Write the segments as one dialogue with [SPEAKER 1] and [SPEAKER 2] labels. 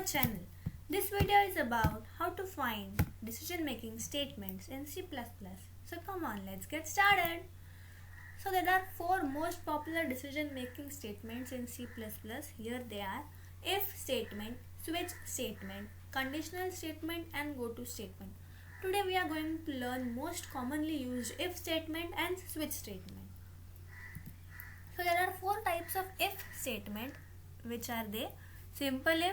[SPEAKER 1] channel. This video is about how to find decision-making statements in C++. So come on, let's get started. So there are four most popular decision-making statements in C++. Here they are: if statement, switch statement, conditional statement, and goto statement. Today we are going to learn most commonly used if statement and switch statement. So there are four types of if statement, which are they: simple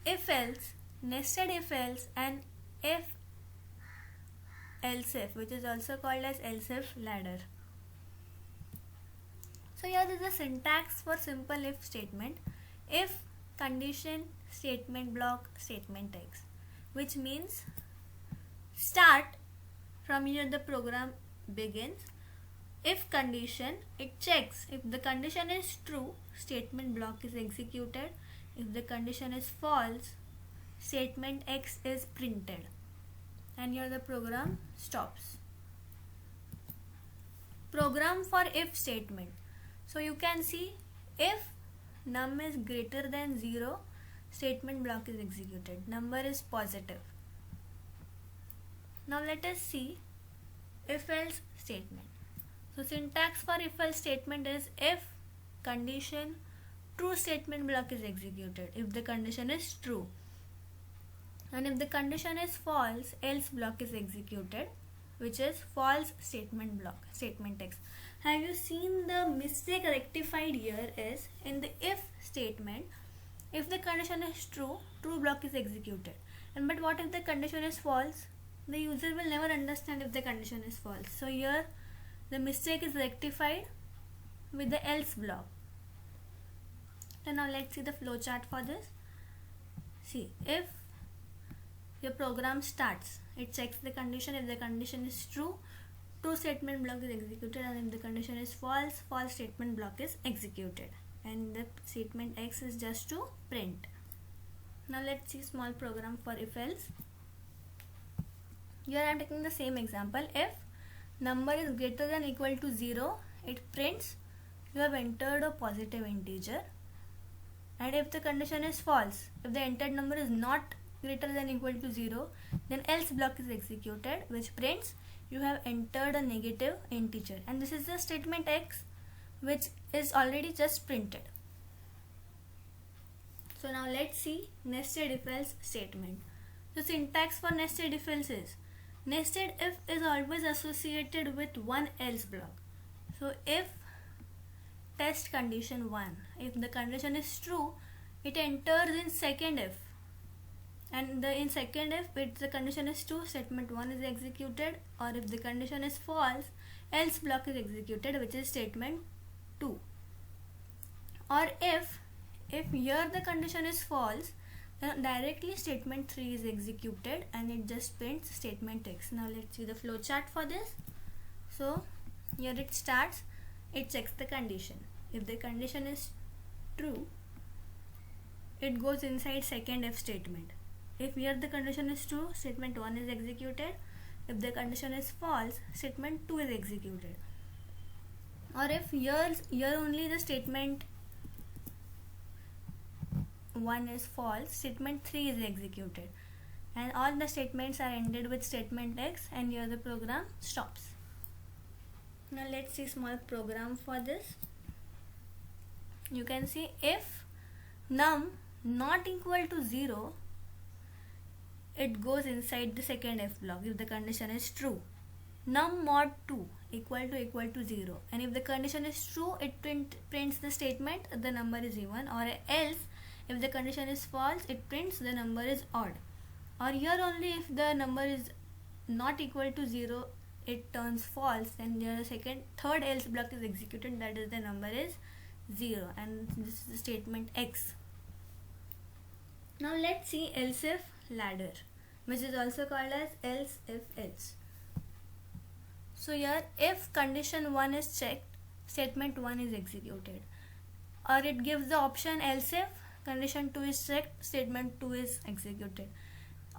[SPEAKER 1] if else, nested if else, and if else if, which is also called as else if ladder. So here is the syntax for simple if statement: if condition statement block statement X, which means start from here the program begins. If condition, it checks if the condition is true, statement block is executed. If the condition is false, statement X is printed, and here the program stops. Program for if statement. So you can see if num is greater than 0, statement block is executed. Number is positive. Now let us see if else statement. So syntax for if else statement is: if condition true, statement block is executed if the condition is true, and if the condition is false, else block is executed, which is false, statement block statement X. Have you seen the mistake rectified here? Is in the if statement, if the condition is true, true block is executed, and but what if the condition is false? The user will never understand if the condition is false. So here the mistake is rectified with the else block. So now let's see the flowchart for this. See, if your program starts, it checks the condition. If the condition is true, true statement block is executed, and if the condition is false, false statement block is executed, and the statement X is just to print. Now let's see small program for if else. Here I am taking the same example. If number is greater than equal to 0, it prints you have entered a positive integer. And if the condition is false, if the entered number is not greater than equal to 0, then else block is executed, which prints you have entered a negative integer. And this is the statement X, which is already just printed. So now let's see nested if else statement. The syntax for nested if else is: nested if is always associated with one else block. So if test condition 1, if the condition is true, it enters in second if, and in second if the condition is true, statement 1 is executed, or if the condition is false, else block is executed, which is statement 2. Or if here the condition is false, then directly statement 3 is executed, and it just prints statement X. Now let's see the flowchart for this. So here it starts, it checks the condition. If the condition is true, it goes inside second if statement. If here the condition is true, statement 1 is executed. If the condition is false, statement 2 is executed. Or if here only the statement 1 is false, statement 3 is executed, and all the statements are ended with statement X, and here the program stops. Now let's see small program for this. You can see if num not equal to 0, it goes inside the second if block if the condition is true. Num mod 2 equal to 0, and if the condition is true, it prints the statement the number is even, or else if the condition is false, it prints the number is odd. Or here only if the number is not equal to 0, it turns false, and the third else block is executed, that is the number is 0, and this is the statement X. Now let's see else if ladder, which is also called as else if else. So here if condition 1 is checked, statement 1 is executed, or it gives the option else if condition 2 is checked, statement 2 is executed,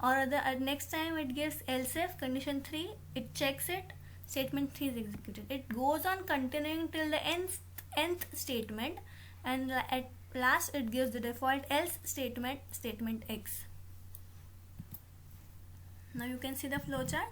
[SPEAKER 1] or the next time it gives else if condition 3, it checks it, statement 3 is executed. It goes on continuing till the nth statement, and at last it gives the default else statement, statement X. Now you can see the flowchart.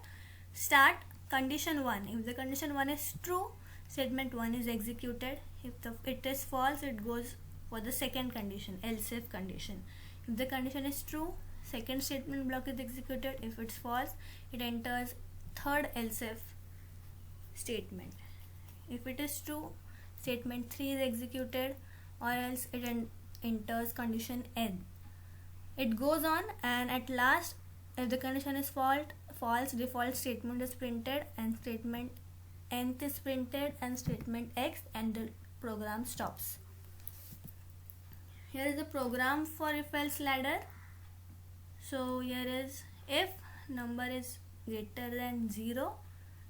[SPEAKER 1] Start condition 1. If the condition 1 is true, statement 1 is executed. If it is false, it goes for the second condition, else if condition. If the condition is true, second statement block is executed. If it's false, it enters third else if statement. If it is true, statement 3 is executed, or else it enters condition n. It goes on, and at last, if the condition is false, default statement is printed, and statement nth is printed, and statement X, and the program stops. Here is the program for if else ladder. So here is if number is greater than 0,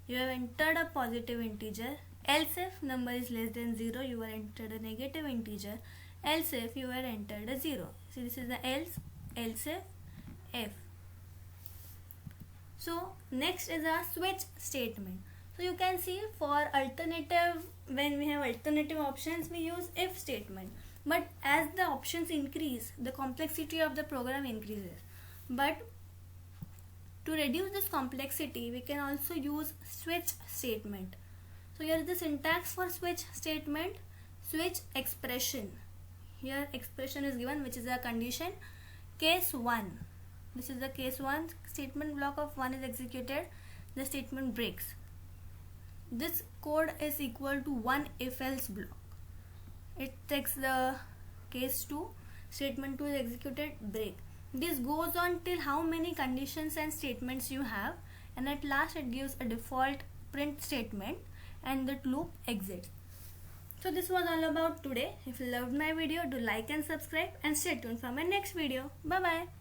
[SPEAKER 1] you have entered a positive integer. Else if number is less than 0, you have entered a negative integer. Else if you have entered a 0. So this is the else if. So next is a switch statement. So you can see for alternative, when we have alternative options, we use if statement. But as the options increase, the complexity of the program increases. But to reduce this complexity, we can also use switch statement. So here is the syntax for switch statement. Switch expression. Here expression is given, which is a condition. Case 1. This is the case 1. Statement block of 1 is executed. The statement breaks. This code is equal to one if else block. It takes the case 2. Statement 2 is executed, break. This goes on till how many conditions and statements you have, and at last it gives a default print statement, and the loop exits. So this was all about today. If you loved my video, do like and subscribe, and stay tuned for my next video. Bye bye.